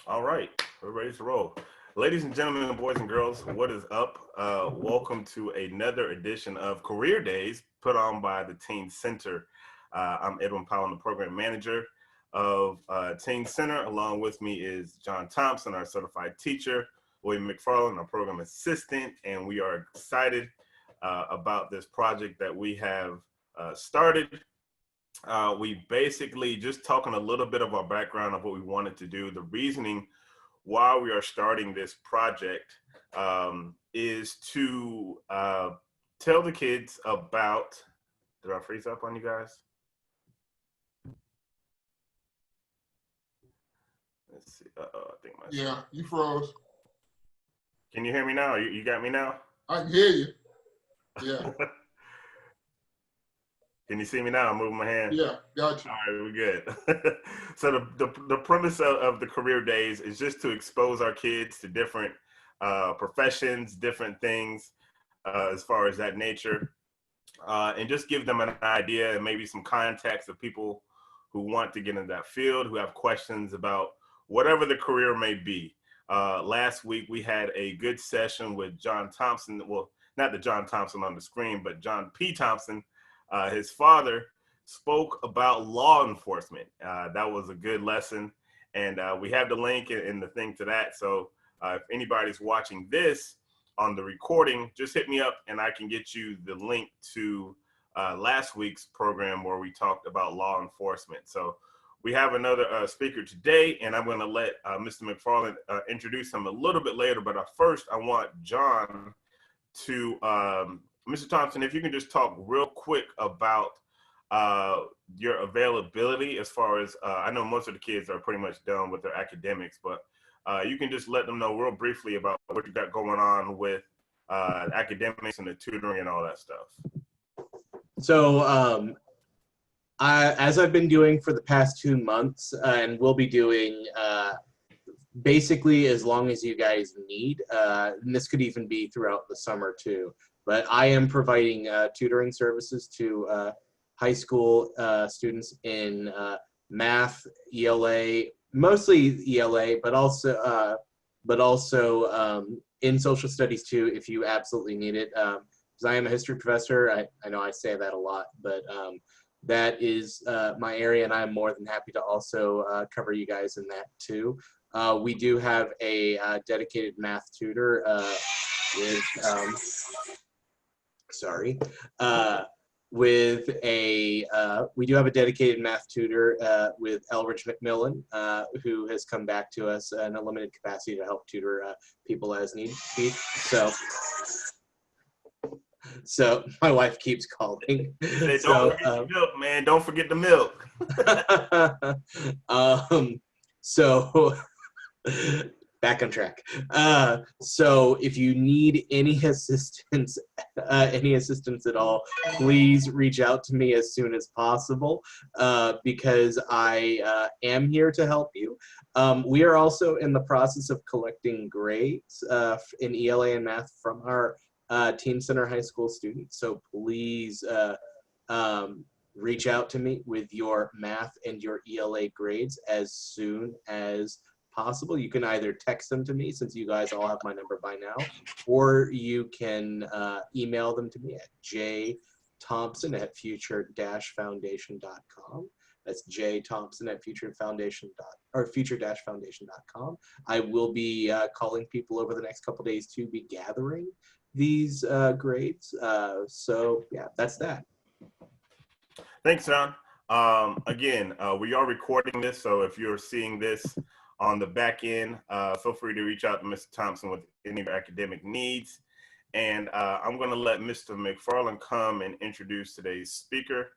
All right, we're ready to roll. Ladies and gentlemen, boys and girls, what is up? Welcome to another edition of Career Days put on by the Teen Center. I'm Edwin Powell, the program manager of Teen Center. Along with me is John Thompson, our certified teacher, William McFarland, our program assistant, and we are excited about this project that we have started. We basically just talking a little bit of our background of what we wanted to do, the reasoning why we are starting this project is to tell the kids about, did I freeze up on you guys? Let's see, I think my Yeah, you froze. Can you hear me now? You got me now? I can hear you. Yeah. Can you see me now? I'm moving my hand. Yeah, gotcha. All right, we're good. So the premise of the career days is just to expose our kids to different professions, different things as far as that nature, and just give them an idea and maybe some context of people who want to get in that field, who have questions about whatever the career may be. Last week we had a good session with John Thompson. Well, not the John Thompson on the screen, but John P. Thompson. His father spoke about law enforcement. That was a good lesson. And we have the link and the thing to that. So if anybody's watching this on the recording, just hit me up and I can get you the link to last week's program where we talked about law enforcement. So we have another speaker today, and I'm going to let Mr. McFarland introduce him a little bit later. But first, I want John to Mr. Thompson, if you can just talk real quick about your availability as far as, I know most of the kids are pretty much done with their academics, but you can just let them know real briefly about what you got going on with academics and the tutoring and all that stuff. So as I've been doing for the past 2 months and will be doing basically as long as you guys need, and this could even be throughout the summer too. But I am providing tutoring services to high school students in math, ELA, mostly ELA, but also in social studies too, if you absolutely need it. Because I am a history professor, I know I say that a lot, but that is my area, and I'm more than happy to also cover you guys in that too. We do have a dedicated math tutor with we do have a dedicated math tutor with Elridge McMillan, who has come back to us in a limited capacity to help tutor people as need be. So my wife keeps calling. Hey, don't forget the milk, man. Don't forget the milk. So back on track. So if you need any assistance at all, please reach out to me as soon as possible, because I am here to help you. We are also in the process of collecting grades in ELA and math from our Teen Center High School students. So please reach out to me with your math and your ELA grades as soon as possible. You can either text them to me, since you guys all have my number by now, or you can email them to me at jthompson@future-foundation.com. That's future-foundation.com. I will be calling people over the next couple days to be gathering these grades. So yeah, that's that. Thanks, John. Again, we are recording this, so if you're seeing this on the back end, feel free to reach out to Mr. Thompson with any of your academic needs. And I'm going to let Mr. McFarland come and introduce today's speaker.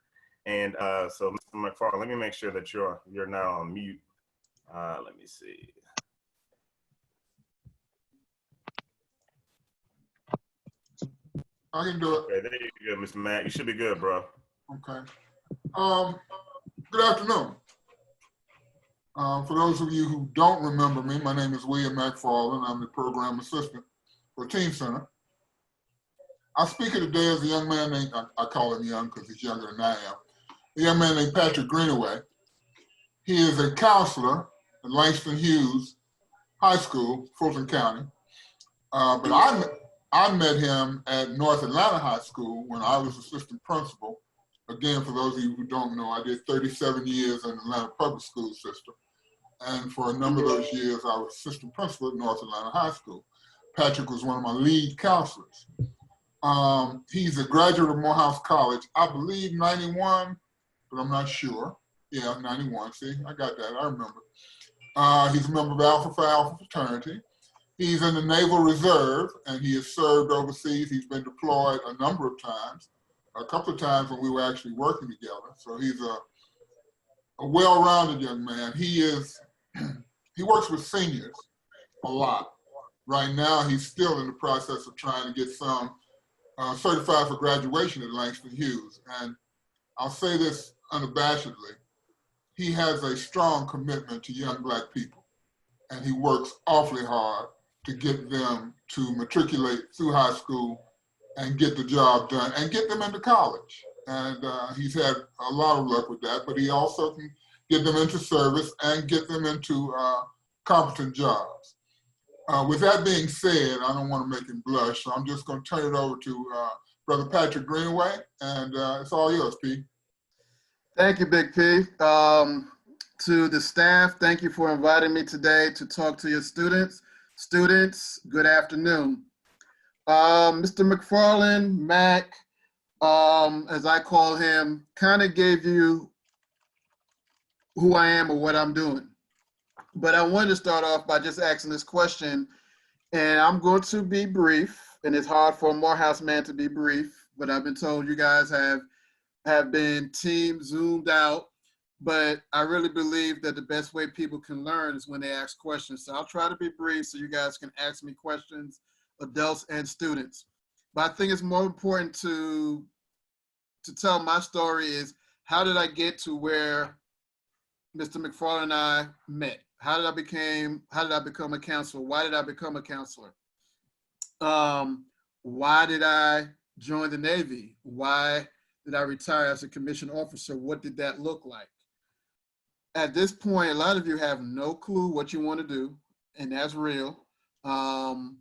And so, Mr. McFarland, let me make sure that you're now on mute. Let me see. I can do it. Okay, there you go, Mr. Matt. You should be good, bro. Okay. Good afternoon. For those of you who don't remember me, my name is William McFarland. I'm the program assistant for Teen Center. I speak here today as a young man named, I call him young because he's younger than I am, a young man named Patrick Greenaway. He is a counselor at Langston Hughes high school, Fulton County. But I met him at North Atlanta High School when I was assistant principal. Again, for those of you who don't know, I did 37 years in the Atlanta public school system. And for a number of those years, I was assistant principal at North Atlanta High School. Patrick was one of my lead counselors. He's a graduate of Morehouse College, I believe 91, but I'm not sure. Yeah, 91, see, I got that, I remember. He's a member of Alpha Phi Alpha fraternity. He's in the Naval Reserve, and he has served overseas. He's been deployed a number of times, a couple of times when we were actually working together. So he's a well-rounded young man. He works with seniors a lot. Right now, he's still in the process of trying to get some certified for graduation at Langston Hughes. And I'll say this unabashedly, he has a strong commitment to young Black people. And he works awfully hard to get them to matriculate through high school and get the job done and get them into college. And he's had a lot of luck with that, but he also can get them into service and get them into competent jobs. With that being said, I don't want to make him blush, so I'm just going to turn it over to Brother Patrick Greenaway, and it's all yours, P. Thank you, Big P. To the staff, thank you for inviting me today to talk to your students. Students, good afternoon. Mr. McFarland, Mac, as I call him, kind of gave you who I am or what I'm doing. But I wanted to start off by just asking this question, and I'm going to be brief, and it's hard for a Morehouse man to be brief, but I've been told you guys have been team zoomed out, but I really believe that the best way people can learn is when they ask questions. So I'll try to be brief so you guys can ask me questions, adults and students. But I think it's more important to tell my story is how did I get to where Mr. McFarland and I met? How did I become a counselor? Why did I become a counselor? Why did I join the Navy? Why did I retire as a commissioned officer? What did that look like? At this point, a lot of you have no clue what you want to do, and that's real. Kind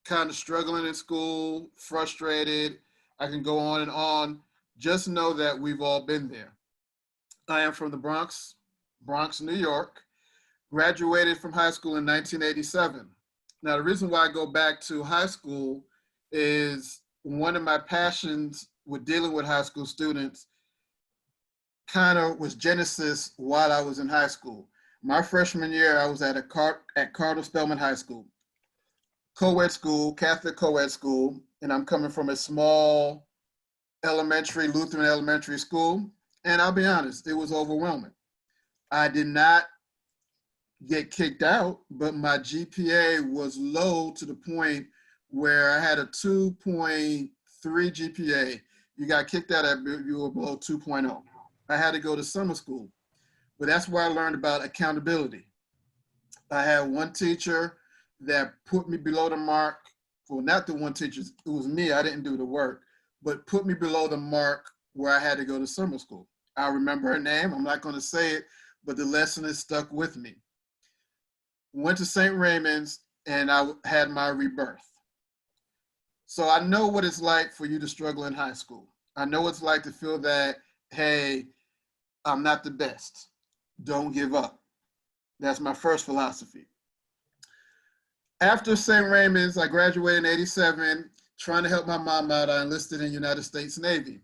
of struggling in school, frustrated. I can go on and on. Just know that we've all been there. I am from the Bronx, New York, graduated from high school in 1987. Now, the reason why I go back to high school is one of my passions with dealing with high school students kind of was genesis while I was in high school. My freshman year, I was at Cardinal Spellman High School, co-ed school, Catholic co-ed school, and I'm coming from a small Lutheran elementary school. And I'll be honest, it was overwhelming. I did not get kicked out, but my GPA was low to the point where I had a 2.3 GPA. You got kicked out if you were below 2.0. I had to go to summer school, but that's where I learned about accountability. I had one teacher that put me below the mark. Well, not the one teacher, it was me, I didn't do the work, but put me below the mark where I had to go to summer school. I remember her name, I'm not gonna say it, but the lesson is stuck with me. Went to St. Raymond's and I had my rebirth. So I know what it's like for you to struggle in high school. I know what it's like to feel that, hey, I'm not the best. Don't give up. That's my first philosophy. After St. Raymond's, I graduated in '87, trying to help my mom out. I enlisted in the United States Navy.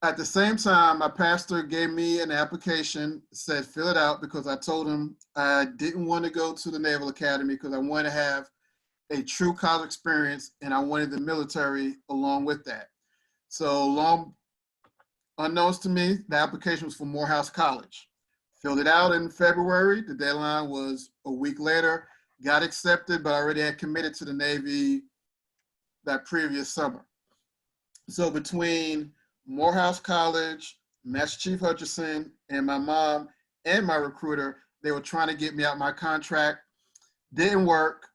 At the same time, my pastor gave me an application, said fill it out, because I told him I didn't want to go to the Naval Academy because I wanted to have a true college experience and I wanted the military along with that. So unknowns to me, the application was for Morehouse College. Filled it out in February. The deadline was a week later. Got accepted, but I already had committed to the Navy that previous summer. So between Morehouse College, Master Chief Hutchinson, and my mom and my recruiter, they were trying to get me out my contract. Didn't work.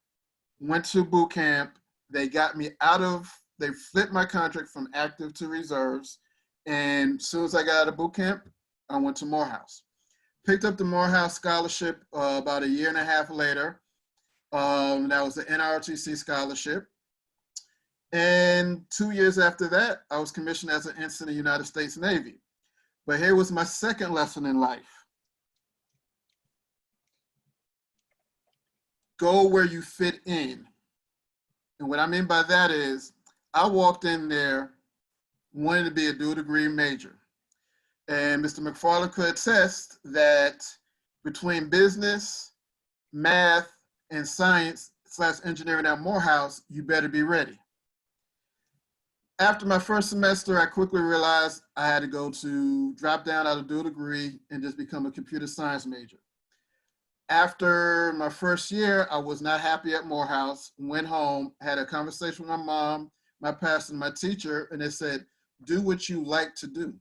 Went to boot camp. They got me they flipped my contract from active to reserves. And as soon as I got out of boot camp, I went to Morehouse. Picked up the Morehouse Scholarship about a year and a half later. That was the NROTC scholarship. And 2 years after that, I was commissioned as an ensign in the United States Navy. But here was my second lesson in life. Go where you fit in. And what I mean by that is, I walked in there wanting to be a dual degree major. And Mr. McFarland could attest that between business, math, and science/engineering at Morehouse, you better be ready. After my first semester, I quickly realized I had to drop down out of dual degree and just become a computer science major. After my first year, I was not happy at Morehouse, went home, had a conversation with my mom, my pastor, and my teacher, and they said, do what you like to do.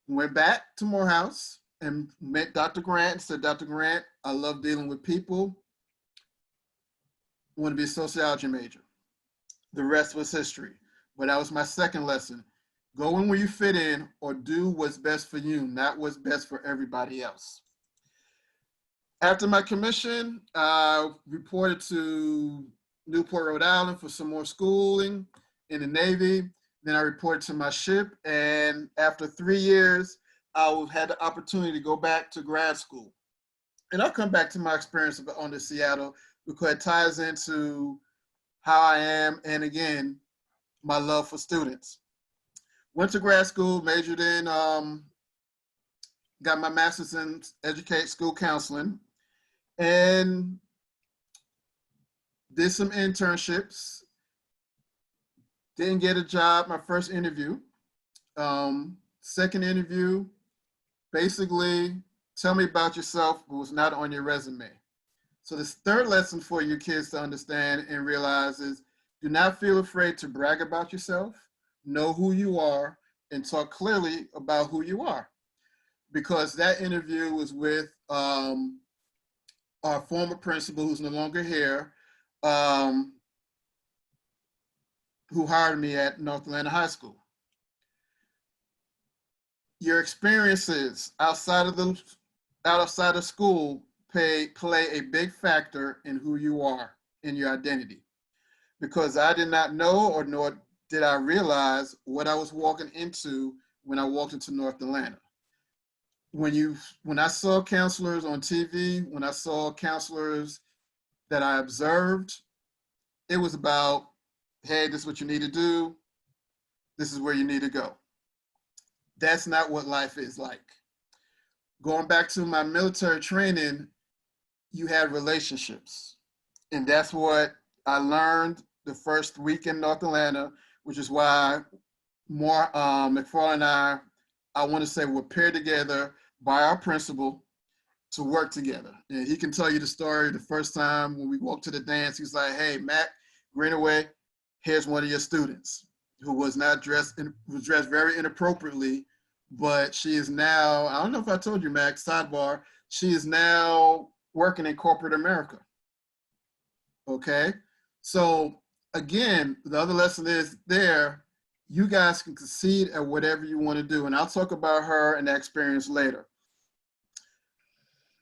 Went back to Morehouse and met Dr. Grant and said, Dr. Grant, I love dealing with people. I want to be a sociology major. The rest was history. But that was my second lesson. Go in where you fit in or do what's best for you, not what's best for everybody else. After my commission, I reported to Newport, Rhode Island for some more schooling in the Navy. Then I reported to my ship. And after 3 years, I had the opportunity to go back to grad school. And I'll come back to my experience on the Seattle because it ties into how I am, and again, my love for students. Went to grad school, majored in, got my master's in school counseling, and did some internships. Didn't get a job, my first interview. Second interview, basically, tell me about yourself, but was not on your resume. So this third lesson for you kids to understand and realize is, do not feel afraid to brag about yourself, know who you are, and talk clearly about who you are. Because that interview was with our former principal, who's no longer here, who hired me at North Atlanta High School. Your experiences outside of school play a big factor in who you are, in your identity. Because I did not know, or nor did I realize what I was walking into when I walked into North Atlanta. When I saw counselors on TV, when I saw counselors that I observed, it was about, hey, this is what you need to do. This is where you need to go. That's not what life is like. Going back to my military training, you had relationships. And that's what I learned the first week in North Atlanta, which is why McFarland and I want to say, were paired together by our principal to work together. And he can tell you the story the first time when we walked to the dance. He's like, hey, Matt Greenaway, here's one of your students who was dressed very inappropriately, but she is now, I don't know if I told you, Max, sidebar, she is now working in corporate America. Okay? So again, the other lesson is there, you guys can succeed at whatever you want to do. And I'll talk about her and that experience later.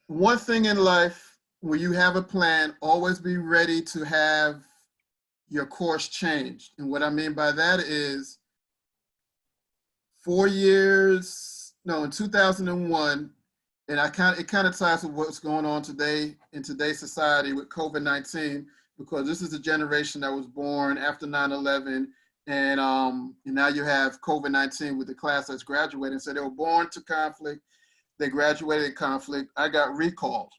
One thing in life, when you have a plan, always be ready to have your course changed. And what I mean by that is in 2001, and it kind of ties with what's going on today in today's society with COVID-19, because this is a generation that was born after 9/11, and now you have COVID-19 with the class that's graduating. So they were born to conflict, they graduated in conflict. I got recalled,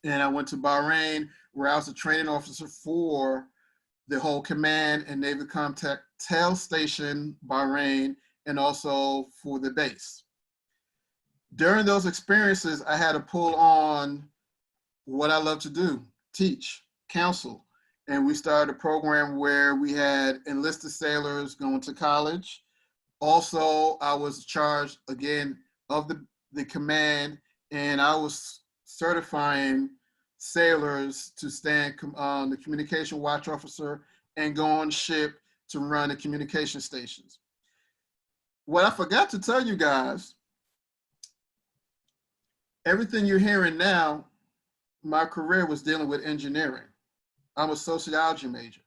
and I went to Bahrain, where I was a training officer for the whole command and Naval Contact Tail Station, Bahrain, and also for the base. During those experiences, I had to pull on what I love to do, teach, counsel. And we started a program where we had enlisted sailors going to college. Also, I was charged, again, of the command, and I was certifying sailors to stand the communication watch officer and go on ship to run the communication stations. What I forgot to tell you guys, Everything you're hearing now, my career was dealing with engineering. I'm a sociology major.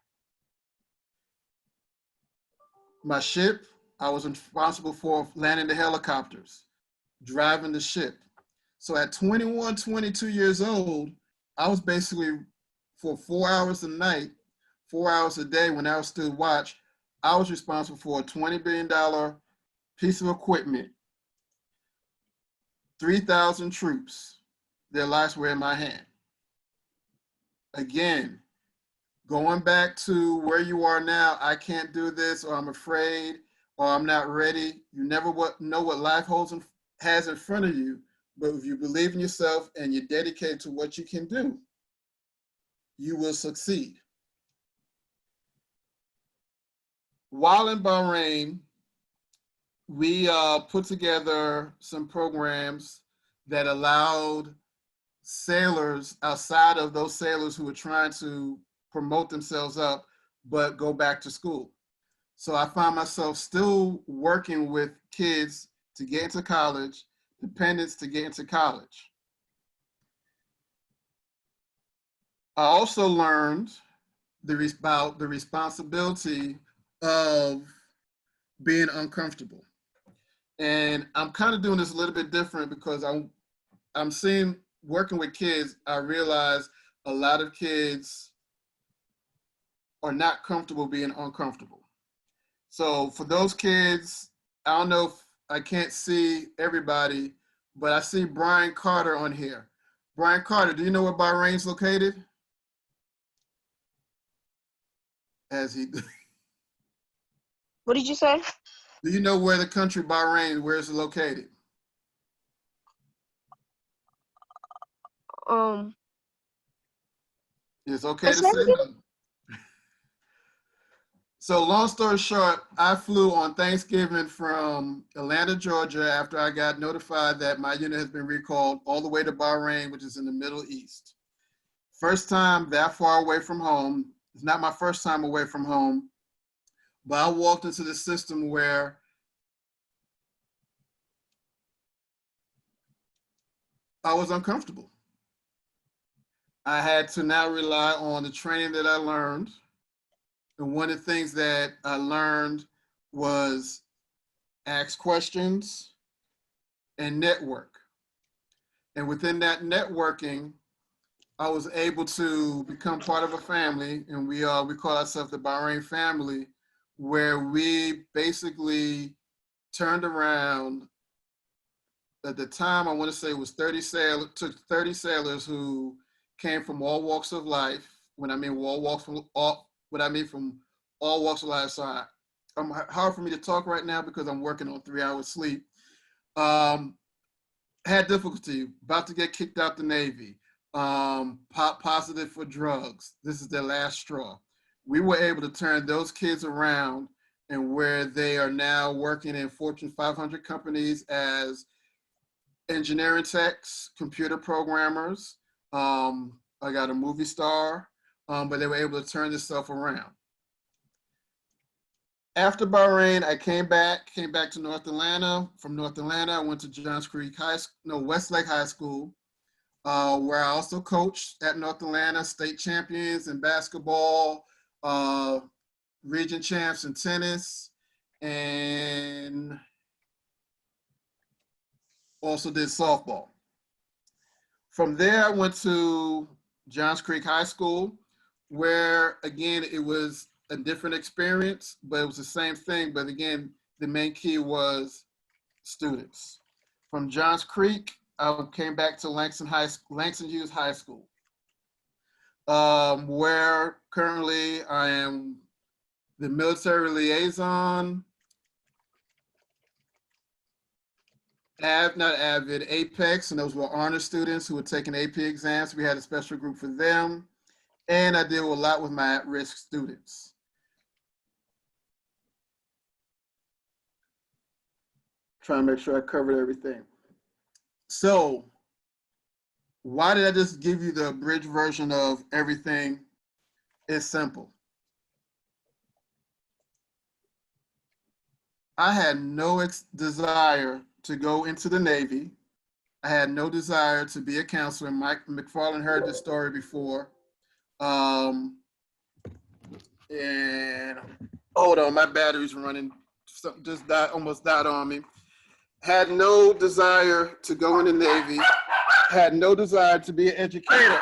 My ship, I was responsible for landing the helicopters, driving the ship. So at 21, 22 years old, I was basically for 4 hours a night, 4 hours a day when I was still watch, I was responsible for a $20 billion piece of equipment, 3,000 troops, their lives were in my hand. Again, going back to where you are now, I can't do this, or I'm afraid, or I'm not ready. You never know what life has in front of you, but if you believe in yourself and you're dedicated to what you can do, you will succeed. While in Bahrain, we put together some programs that allowed sailors outside of those sailors who were trying to promote themselves up, but go back to school. So I found myself still working with kids to get into college, dependents to get into college. I also learned about the responsibility of being uncomfortable. And I'm kind of doing this a little bit different because I'm seeing, working with kids, I realize a lot of kids are not comfortable being uncomfortable. So for those kids, I don't know if I can't see everybody, but I see Brian Carter on here. Brian Carter, do you know where Bahrain's located? As he, What did you say? do you know where the country Bahrain, where it's located? It's okay to say no. So long story short, I flew on Thanksgiving from Atlanta, Georgia, after I got notified that my unit has been recalled, all the way to Bahrain, which is in the Middle East. First time that far away from home. It's not my first time away from home, but I walked into the system where I was uncomfortable. I had to now rely on the training that I learned. And one of the things that I learned was ask questions and network. And within that networking, I was able to become part of a family, and we call ourselves the Bahrain family, where we basically turned around. At the time, I want to say it was 30 sailors, took 30 sailors who came from all walks of life. When I mean all walks from all, what I mean from all walks of life. So hard for me to talk right now because I'm working on 3 hours sleep. Had difficulty, about to get kicked out the Navy, positive for drugs. This is their last straw. We were able to turn those kids around, and where they are now working in Fortune 500 companies as engineering techs, computer programmers. I got a movie star, but they were able to turn this stuff around. After Bahrain, I came back to North Atlanta. From North Atlanta, I went to Johns Creek Westlake High School, where I also coached at North Atlanta, state champions in basketball, region champs in tennis, and also did softball. From there, I went to Johns Creek High School, where again, it was a different experience, but it was the same thing. But again, the main key was students. From Johns Creek, I came back to Langston Hughes High School, where currently I am the military liaison, not Avid, Apex, and those were honor students who were taking AP exams. We had a special group for them. And I deal a lot with my at-risk students. Trying to make sure I covered everything. So why did I just give you the abridged version of everything? It's simple. I had no desire to go into the Navy. I had no desire to be a counselor. Mike McFarland heard this story before. And hold on, my battery's running. Something just died, almost died on me. Had no desire to go in the Navy. Had no desire to be an educator.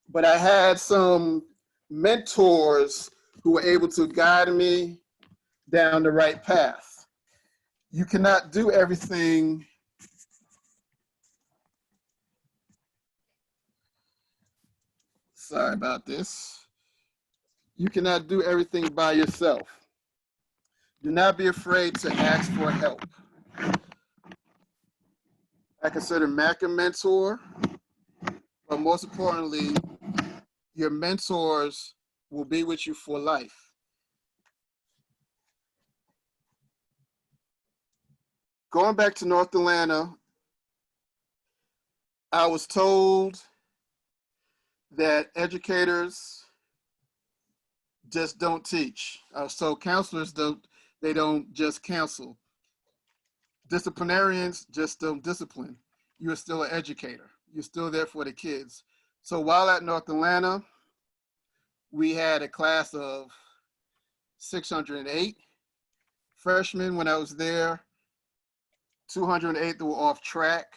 But I had some mentors who were able to guide me down the right path. You cannot do everything. Sorry about this. You cannot do everything by yourself. Do not be afraid to ask for help. I consider Mac a mentor, but most importantly, your mentors will be with you for life. Going back to North Atlanta, I was told that educators just don't teach. I was told counselors don't just counsel. Disciplinarians just don't discipline. You are still an educator. You're still there for the kids. So while at North Atlanta, we had a class of 608 freshmen when I was there. 208 that were off track.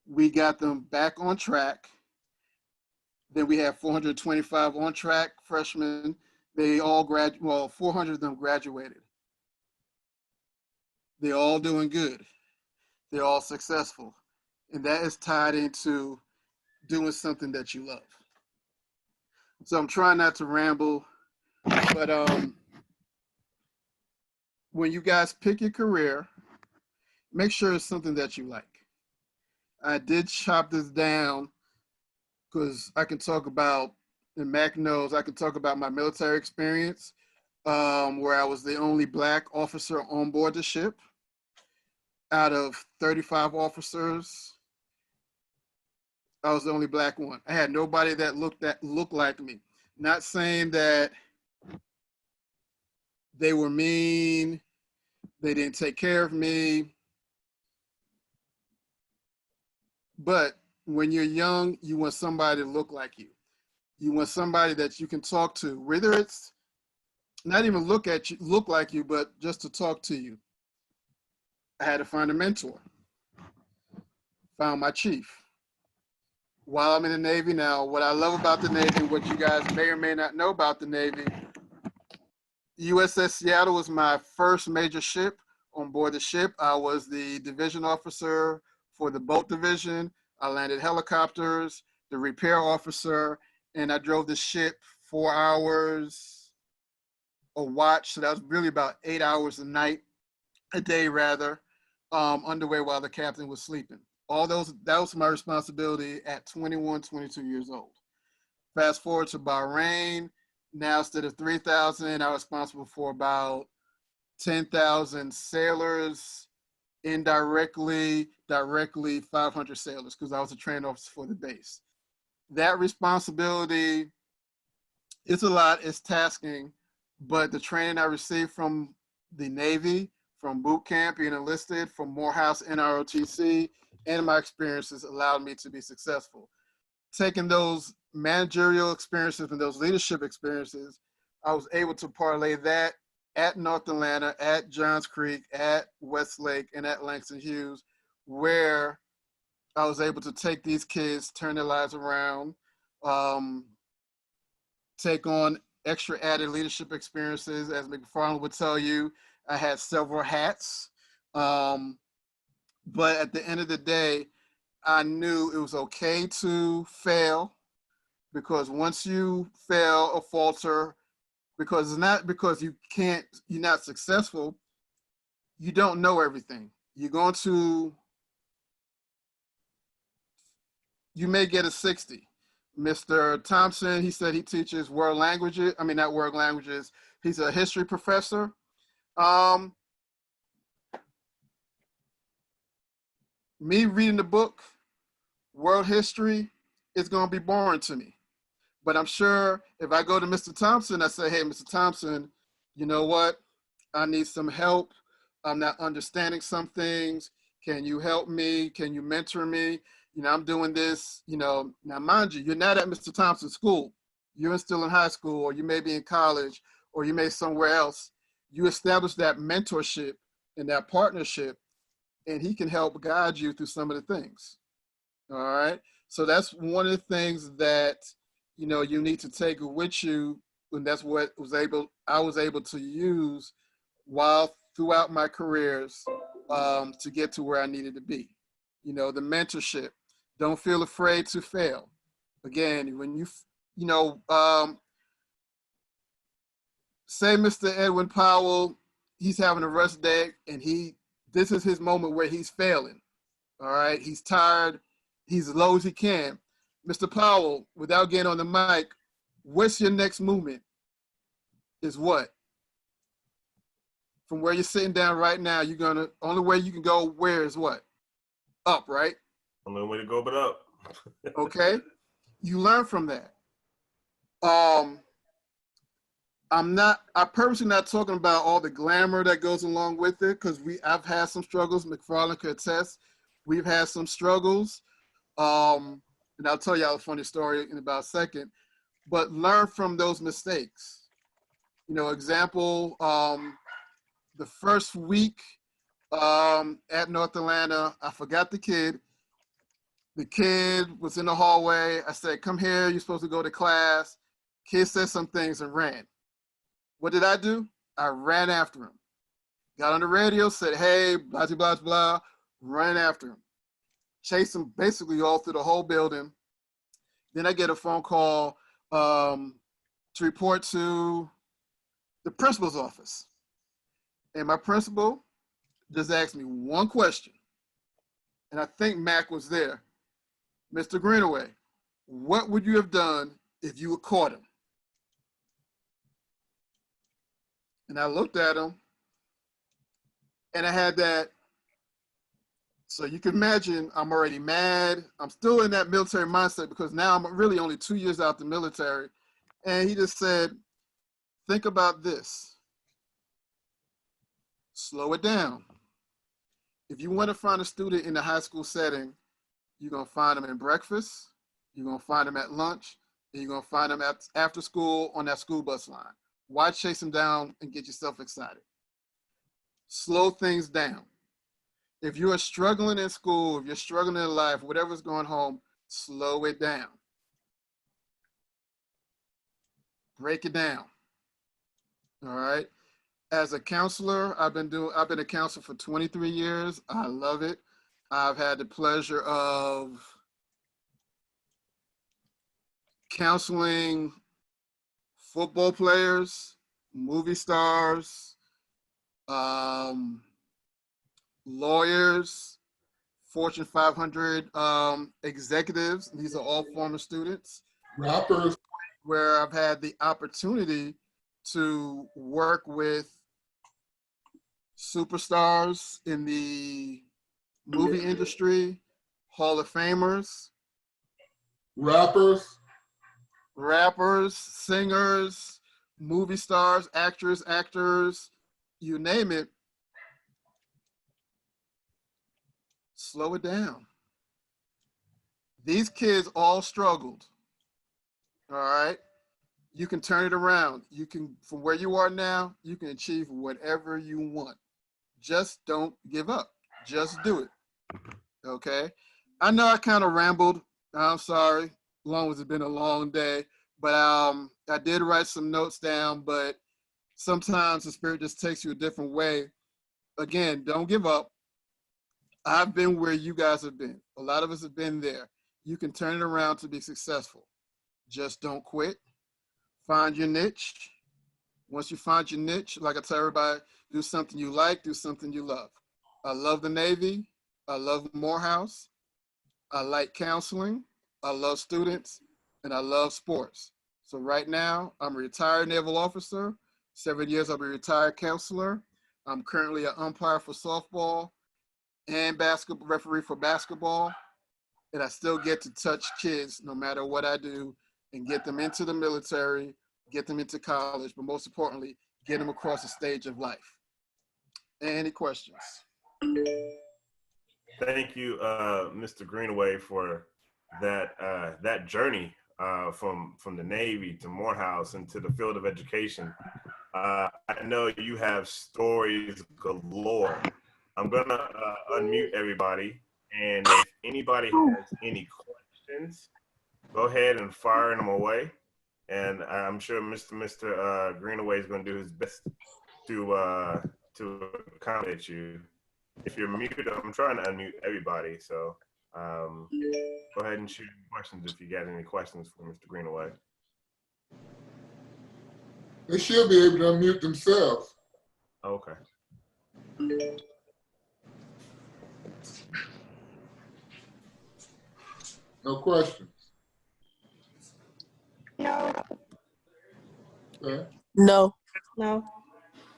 We got them back on track. Then we have 425 on track freshmen. They all 400 of them graduated. They're all doing good. They're all successful. And that is tied into doing something that you love. So I'm trying not to ramble, but when you guys pick your career, make sure it's something that you like. I did chop this down because I can talk about, and Mac knows, I can talk about my military experience, where I was the only Black officer on board the ship. Out of 35 officers, I was the only Black one. I had nobody that looked like me. Not saying that they were mean, they didn't take care of me, but when you're young, you want somebody to look like you. You want somebody that you can talk to, whether it's not even look like you, but just to talk to you. I had to find a mentor. Found my chief. While I'm in the Navy now, what I love about the Navy, what you guys may or may not know about the Navy, USS Seattle was my first major ship. On board the ship, I was the division officer for the boat division. I landed helicopters, the repair officer, and I drove the ship 4 hours a watch. So that was really about 8 hours a day rather, underway while the captain was sleeping. That was my responsibility at 21, 22 years old. Fast forward to Bahrain. Now, instead of 3,000, I was responsible for about 10,000 sailors, directly 500 sailors, because I was a training officer for the base. That responsibility, it's a lot, it's tasking, but the training I received from the Navy, from boot camp, being enlisted, from Morehouse NROTC, and my experiences allowed me to be successful. Taking those managerial experiences and those leadership experiences, I was able to parlay that at North Atlanta, at Johns Creek, at Westlake, and at Langston Hughes, where I was able to take these kids, turn their lives around, take on extra added leadership experiences. As McFarland would tell you, I had several hats. But at the end of the day, I knew it was okay to fail, because once you fail or falter, because it's not because you're not successful, you don't know everything. You may get a 60. Mr. Thompson, he said he teaches world languages. I mean, not world languages. He's a history professor. Me reading the book, world history, is going to be boring to me. But I'm sure if I go to Mr. Thompson, I say, hey, Mr. Thompson, you know what? I need some help. I'm not understanding some things. Can you help me? Can you mentor me? You know, I'm doing this, you know, now mind you, you're not at Mr. Thompson's school. You're still in high school, or you may be in college, or you may somewhere else. You establish that mentorship and that partnership, and he can help guide you through some of the things. All right. So that's one of the things that, you know, you need to take with you. And that's what I was able to use while throughout my careers to get to where I needed to be. You know, the mentorship. Don't feel afraid to fail. Again, when you know, say Mr. Edwin Powell, he's having a rest day, and this is his moment where he's failing. All right, he's tired, he's as low as he can. Mr. Powell, without getting on the mic, what's your next movement? Is what? From where you're sitting down right now, only way you can go where is what? Up, right? Only way to go but up. Okay, you learn from that. I'm purposely not talking about all the glamour that goes along with it, because I've had some struggles. McFarland could attest. We've had some struggles. And I'll tell y'all a funny story in about a second, but learn from those mistakes. You know, example, the first week at North Atlanta, I forgot the kid. The kid was in the hallway. I said, come here, you're supposed to go to class. Kid said some things and ran. What did I do? I ran after him. Got on the radio, said, hey, blah, blah, blah, blah, ran after him. Chased him basically all through the whole building. Then I get a phone call to report to the principal's office. And my principal just asked me one question. And I think Mac was there. Mr. Greenaway, what would you have done if you had caught him? And I looked at him, and I had that. So you can imagine I'm already mad. I'm still in that military mindset because now I'm really only 2 years out the military. And he just said, think about this. Slow it down. If you want to find a student in the high school setting, you're going to find them in breakfast, you're going to find them at lunch, and you're going to find them after school on that school bus line. Why chase them down and get yourself excited? Slow things down. If you are struggling in school, if you're struggling in life, whatever's going home, slow it down. Break it down. All right. As a counselor, I've been a counselor for 23 years. I love it. I've had the pleasure of counseling football players, movie stars, lawyers, Fortune 500 executives. These are all former students. Rappers. Where I've had the opportunity to work with superstars in the movie industry, Hall of Famers, Rappers, singers, movie stars, actors, you name it. Slow it down. These kids all struggled. All right. You can turn it around. You can, from where you are now, you can achieve whatever you want. Just don't give up. Just do it. Okay. I know I kind of rambled. I'm sorry. Long as it's been a long day, but I did write some notes down, but sometimes the spirit just takes you a different way. Again, don't give up. I've been where you guys have been. A lot of us have been there. You can turn it around to be successful. Just don't quit. Find your niche. Once you find your niche, like I tell everybody, do something you like, do something you love. I love the Navy. I love Morehouse. I like counseling. I love students, and I love sports. So right now, I'm a retired naval officer. 7 years, I'll be a retired counselor. I'm currently an umpire for softball and basketball, referee for basketball. And I still get to touch kids no matter what I do and get them into the military, get them into college, but most importantly, get them across the stage of life. Any questions? Thank you, Mr. Greenaway, for that journey from the Navy to Morehouse and to the field of education. I know you have stories galore. I'm gonna unmute everybody, and if anybody has any questions, go ahead and fire them away. And I'm sure Mr. Greenaway is going to do his best to accommodate you. If you're muted, I'm trying to unmute everybody. So go ahead and shoot questions if you got any questions for Mr. Greenaway. They should be able to unmute themselves. Okay. No questions. No. Okay. No. No.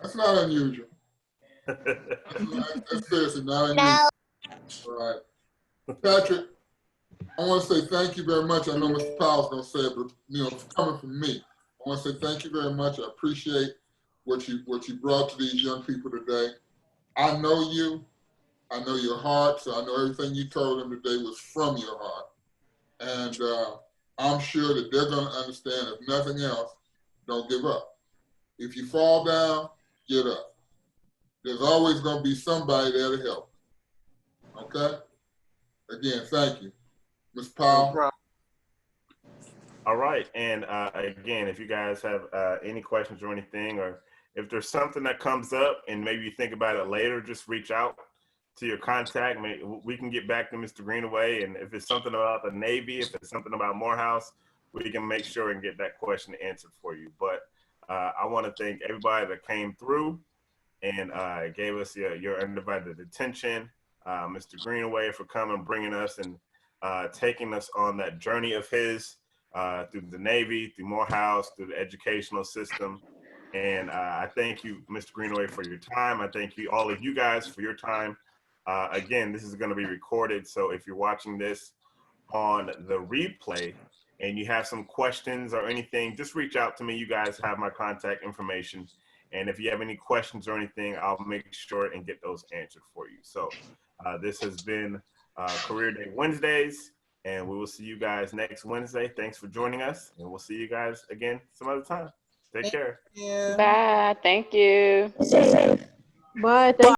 That's not unusual. That's seriously not unusual. No. All right. Patrick, I want to say thank you very much. I know Mr. Powell's going to say it, but coming from me, I want to say thank you very much. I appreciate what you brought to these young people today. I know you. I know your heart, so I know everything you told them today was from your heart. And I'm sure that they're going to understand, if nothing else, don't give up. If you fall down, get up. There's always going to be somebody there to help. Okay? Again, thank you. Ms. Powell. All right. And again, if you guys have any questions or anything, or if there's something that comes up and maybe you think about it later, just reach out to your contact. We can get back to Mr. Greenaway. And if it's something about the Navy, if it's something about Morehouse, we can make sure and get that question answered for you. But I want to thank everybody that came through and gave us your undivided attention. Mr. Greenaway for coming, bringing us and taking us on that journey of his through the Navy, through Morehouse, through the educational system. And I thank you, Mr. Greenaway, for your time. I thank you, all of you guys, for your time. Again, this is going to be recorded. So if you're watching this on the replay and you have some questions or anything, just reach out to me. You guys have my contact information. And if you have any questions or anything, I'll make sure and get those answered for you. So this has been Career Day Wednesdays, and we will see you guys next Wednesday. Thanks for joining us, and we'll see you guys again some other time. Take care. Yeah. Bye. Thank you. Bye. Thank